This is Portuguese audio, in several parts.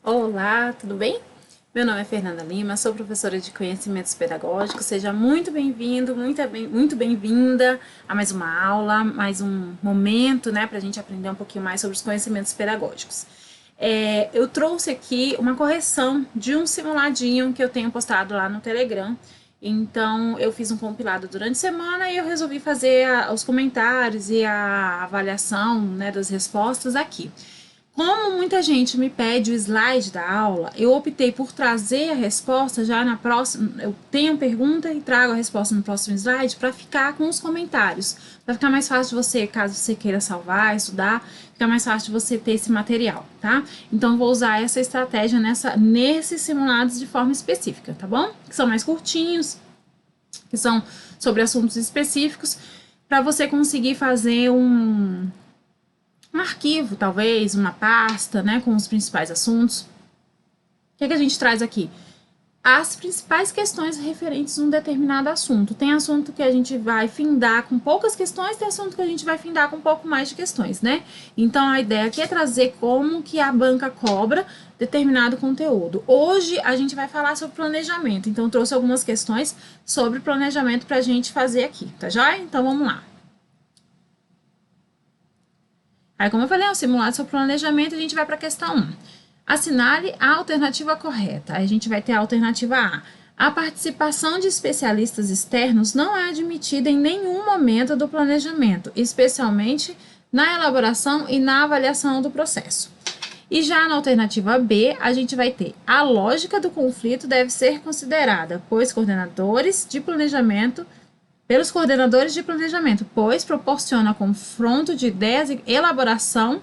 Olá, tudo bem? Meu nome é Fernanda Lima, sou professora de Conhecimentos Pedagógicos. Seja muito bem-vindo, muito bem-vinda a mais uma aula, mais um momento, né, para a gente aprender um pouquinho mais sobre os conhecimentos pedagógicos. Eu trouxe aqui uma correção de um simuladinho que eu tenho postado lá no Telegram. Então, eu fiz um compilado durante a semana e eu resolvi fazer os comentários e a avaliação, né, das respostas aqui. Como muita gente me pede o slide da aula, eu optei por trazer a resposta já na próxima. Eu tenho a pergunta e trago a resposta no próximo slide para ficar com os comentários, para ficar mais fácil de você, caso você queira salvar, estudar, fica mais fácil de você ter esse material, tá? Então, vou usar essa estratégia nesses simulados de forma específica, tá bom? Que são mais curtinhos, que são sobre assuntos específicos, para você conseguir fazer um arquivo, talvez, uma pasta, né, com os principais assuntos. O que a gente traz aqui? As principais questões referentes a um determinado assunto. Tem assunto que a gente vai findar com poucas questões, tem assunto que a gente vai findar com um pouco mais de questões, né? Então, a ideia aqui é trazer como que a banca cobra determinado conteúdo. Hoje, a gente vai falar sobre planejamento, então, trouxe algumas questões sobre planejamento para a gente fazer aqui, tá joia? Então, vamos lá. Aí, como eu falei, é um simulado sobre planejamento, a gente vai para a questão 1. Assinale a alternativa correta. Aí a gente vai ter a alternativa A. A participação de especialistas externos não é admitida em nenhum momento do planejamento, especialmente na elaboração e na avaliação do processo. E já na alternativa B, a gente vai ter a lógica do conflito deve ser considerada, pelos coordenadores de planejamento, pois proporciona confronto de ideias e elaboração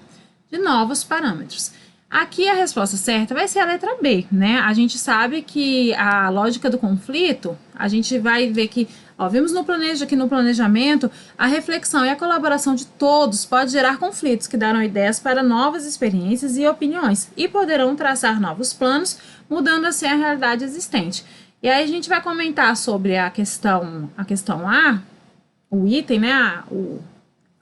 de novos parâmetros. Aqui a resposta certa vai ser a letra B, né? A gente sabe que a lógica do conflito, a gente vai ver que, vimos aqui no planejamento, a reflexão e a colaboração de todos pode gerar conflitos que darão ideias para novas experiências e opiniões e poderão traçar novos planos, mudando assim a realidade existente. E aí a gente vai comentar sobre a questão A, o item, né, a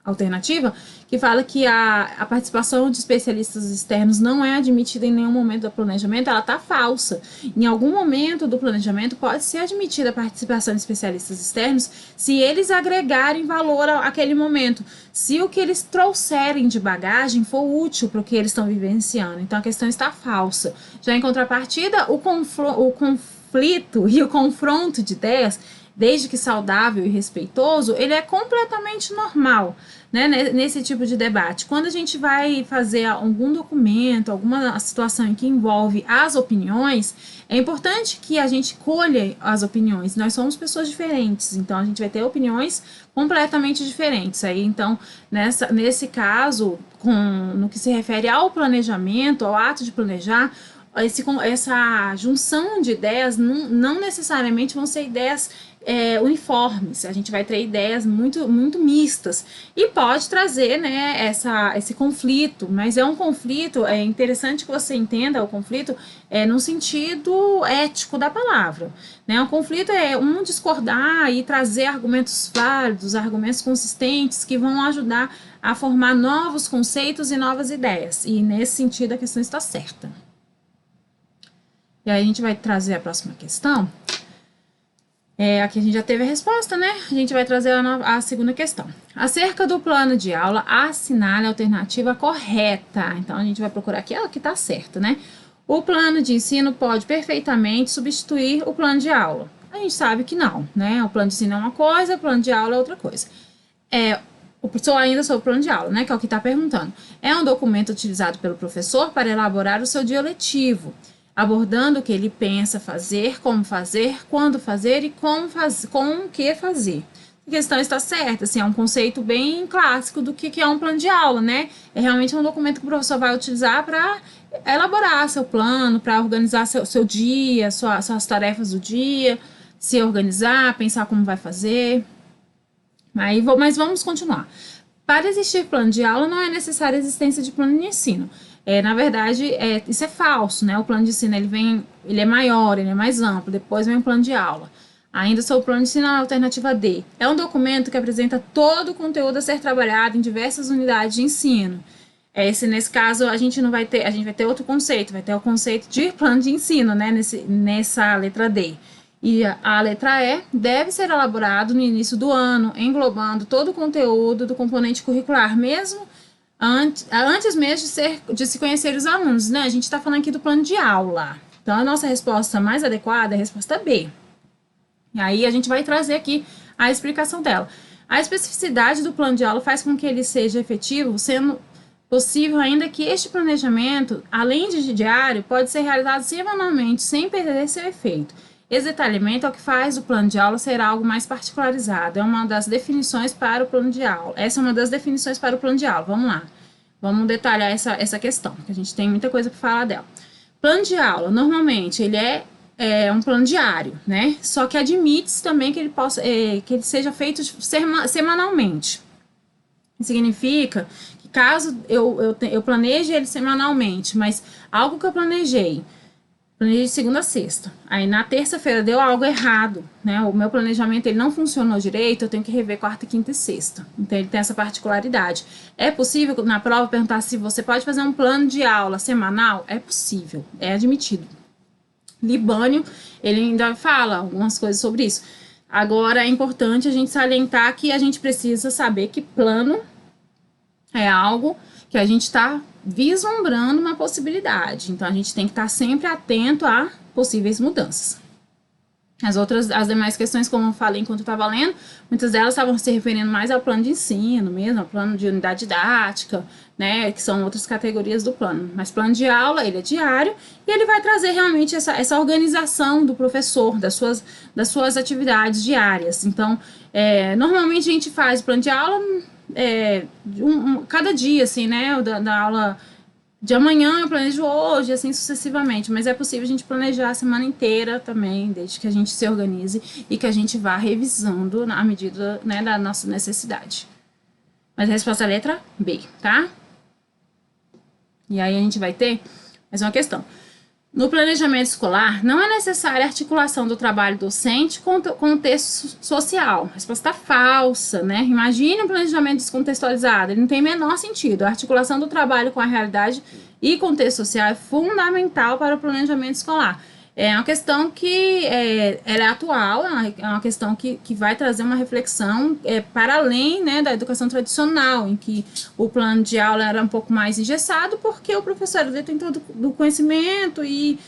alternativa, que fala que a participação de especialistas externos não é admitida em nenhum momento do planejamento, ela está falsa. Em algum momento do planejamento pode ser admitida a participação de especialistas externos se eles agregarem valor àquele momento, se o que eles trouxerem de bagagem for útil para o que eles estão vivenciando. Então, a questão está falsa. Já em contrapartida, o conflito e o confronto de ideias, desde que saudável e respeitoso, ele é completamente normal, né, nesse tipo de debate. Quando a gente vai fazer algum documento, alguma situação em que envolve as opiniões, é importante que a gente colha as opiniões. Nós somos pessoas diferentes, então a gente vai ter opiniões completamente diferentes. Aí, então, nesse caso, no que se refere ao planejamento, ao ato de planejar, essa junção de ideias não necessariamente vão ser ideias uniformes, a gente vai ter ideias muito mistas e pode trazer, né, esse conflito, mas é um conflito, é interessante que você entenda o conflito no sentido ético da palavra, né? O conflito é um discordar e trazer argumentos válidos, argumentos consistentes que vão ajudar a formar novos conceitos e novas ideias, e nesse sentido a questão está certa. E aí a gente vai trazer a próxima questão. Aqui a gente já teve a resposta, né? A gente vai trazer a segunda questão. Acerca do plano de aula, assinale a alternativa correta. Então, a gente vai procurar aqui que está certa, né? O plano de ensino pode perfeitamente substituir o plano de aula. A gente sabe que não, né? O plano de ensino é uma coisa, o plano de aula é outra coisa. Ainda sobre o plano de aula, né? Que é o que está perguntando. É um documento utilizado pelo professor para elaborar o seu dia letivo, abordando o que ele pensa fazer, como fazer, quando fazer e com o que fazer. A questão está certa, assim, é um conceito bem clássico do que é um plano de aula, né? É realmente um documento que o professor vai utilizar para elaborar seu plano, para organizar seu dia, suas tarefas do dia, se organizar, pensar como vai fazer. Mas vamos continuar. Para existir plano de aula, não é necessária a existência de plano de ensino. Na verdade, isso é falso, né? O plano de ensino ele é maior, ele é mais amplo, depois vem o plano de aula. Ainda sobre o plano de ensino, a alternativa D. É um documento que apresenta todo o conteúdo a ser trabalhado em diversas unidades de ensino. Nesse caso, a gente vai ter outro conceito, vai ter o conceito de plano de ensino, né, nessa letra D. E a letra E deve ser elaborado no início do ano, englobando todo o conteúdo do componente curricular, mesmo antes mesmo de se conhecer os alunos, né? A gente está falando aqui do plano de aula. Então, a nossa resposta mais adequada é a resposta B. E aí, a gente vai trazer aqui a explicação dela. A especificidade do plano de aula faz com que ele seja efetivo, sendo possível ainda que este planejamento, além de diário, pode ser realizado semanalmente, sem perder seu efeito. Esse detalhamento é o que faz o plano de aula ser algo mais particularizado. É uma das definições para o plano de aula. Essa é uma das definições para o plano de aula. Vamos lá. Vamos detalhar essa questão, que a gente tem muita coisa para falar dela. Plano de aula, normalmente, ele é um plano diário, né? Só que admite-se também que que ele seja feito semanalmente. Significa que caso eu planeje ele semanalmente, mas algo que eu planejei de segunda a sexta, aí na terça-feira deu algo errado, né? O meu planejamento ele não funcionou direito, eu tenho que rever quarta, quinta e sexta. Então ele tem essa particularidade. É possível na prova perguntar se você pode fazer um plano de aula semanal? É possível, é admitido. Libânio, ele ainda fala algumas coisas sobre isso. Agora é importante a gente salientar que a gente precisa saber que plano é algo que a gente está vislumbrando uma possibilidade. Então, a gente tem que estar sempre atento a possíveis mudanças. As demais questões, como eu falei enquanto eu estava lendo, muitas delas estavam se referindo mais ao plano de ensino mesmo, ao plano de unidade didática, né, que são outras categorias do plano. Mas plano de aula, ele é diário e ele vai trazer realmente essa organização do professor, das suas atividades diárias. Então, normalmente a gente faz o plano de aula cada dia, assim, né, da aula de amanhã eu planejo hoje, assim sucessivamente, mas é possível a gente planejar a semana inteira também, desde que a gente se organize e que a gente vá revisando à medida, né, da nossa necessidade. Mas a resposta é a letra B, tá? E aí a gente vai ter mais uma questão. No planejamento escolar, não é necessária a articulação do trabalho docente com o contexto social. Resposta falsa, né? Imagine um planejamento descontextualizado, ele não tem o menor sentido. A articulação do trabalho com a realidade e contexto social é fundamental para o planejamento escolar. É uma questão que ela é atual, é uma questão que vai trazer uma reflexão para além, né, da educação tradicional, em que o plano de aula era um pouco mais engessado, porque o professor era detentor do conhecimento e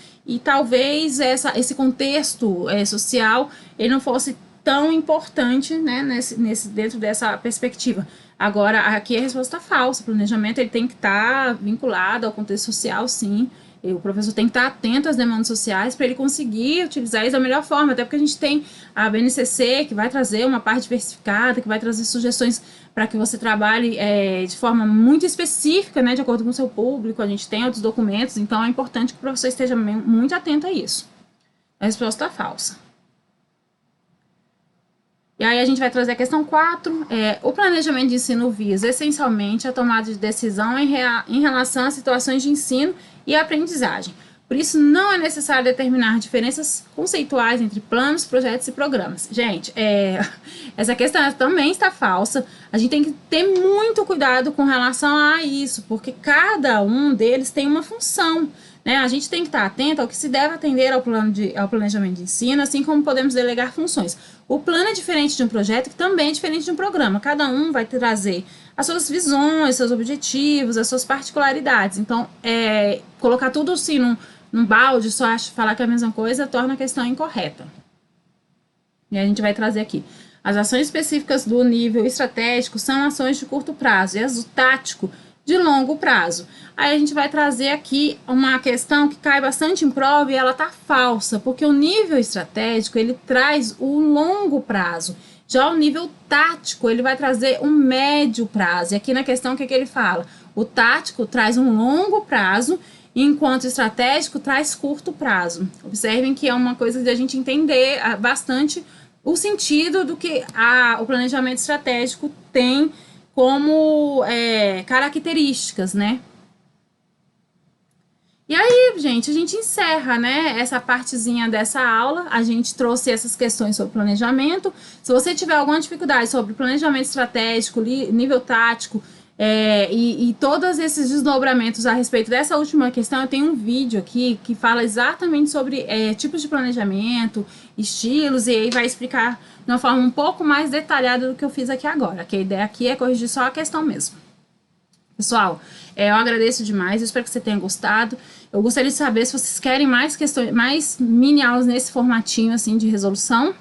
talvez esse contexto social ele não fosse tão importante, né, dentro dessa perspectiva. Agora, aqui a resposta falsa, o planejamento ele tem que estar vinculado ao contexto social, sim. O professor tem que estar atento às demandas sociais para ele conseguir utilizar isso da melhor forma, até porque a gente tem a BNCC, que vai trazer uma parte diversificada, que vai trazer sugestões para que você trabalhe de forma muito específica, né, de acordo com o seu público. A gente tem outros documentos, então é importante que o professor esteja muito atento a isso. A resposta está falsa. E aí a gente vai trazer a questão 4, o planejamento de ensino visa essencialmente a tomada de decisão em relação a situações de ensino e aprendizagem. Por isso, não é necessário determinar diferenças conceituais entre planos, projetos e programas. Gente, essa questão também está falsa. A gente tem que ter muito cuidado com relação a isso, porque cada um deles tem uma função, né? A gente tem que estar atento ao que se deve atender ao planejamento de ensino, assim como podemos delegar funções. O plano é diferente de um projeto, que também é diferente de um programa. Cada um vai trazer as suas visões, seus objetivos, as suas particularidades. Então, colocar tudo assim num balde, só falar que é a mesma coisa, torna a questão incorreta. E a gente vai trazer aqui. As ações específicas do nível estratégico são ações de curto prazo, e as do tático, de longo prazo. Aí a gente vai trazer aqui uma questão que cai bastante em prova e ela tá falsa, porque o nível estratégico, ele traz o longo prazo. Já o nível tático, ele vai trazer um médio prazo. E aqui na questão, o que ele fala? O tático traz um longo prazo, enquanto o estratégico traz curto prazo. Observem que é uma coisa de a gente entender bastante o sentido do que o planejamento estratégico tem como características, né? E aí, gente, a gente encerra, né, essa partezinha dessa aula. A gente trouxe essas questões sobre planejamento. Se você tiver alguma dificuldade sobre planejamento estratégico, nível tático, E todos esses desdobramentos a respeito dessa última questão, eu tenho um vídeo aqui que fala exatamente sobre tipos de planejamento, estilos, e aí vai explicar de uma forma um pouco mais detalhada do que eu fiz aqui agora, que a ideia aqui é corrigir só a questão mesmo. Pessoal, eu agradeço demais, eu espero que você tenha gostado. Eu gostaria de saber se vocês querem mais questões, mais mini aulas nesse formatinho assim de resolução.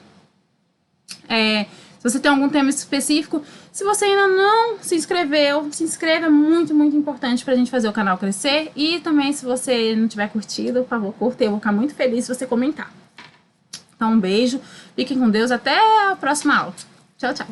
Se você tem algum tema específico, se você ainda não se inscreveu, se inscreva, é muito, muito importante pra gente fazer o canal crescer. E também, se você não tiver curtido, por favor, curta, eu vou ficar muito feliz se você comentar. Então, um beijo, fiquem com Deus, até a próxima aula. Tchau, tchau.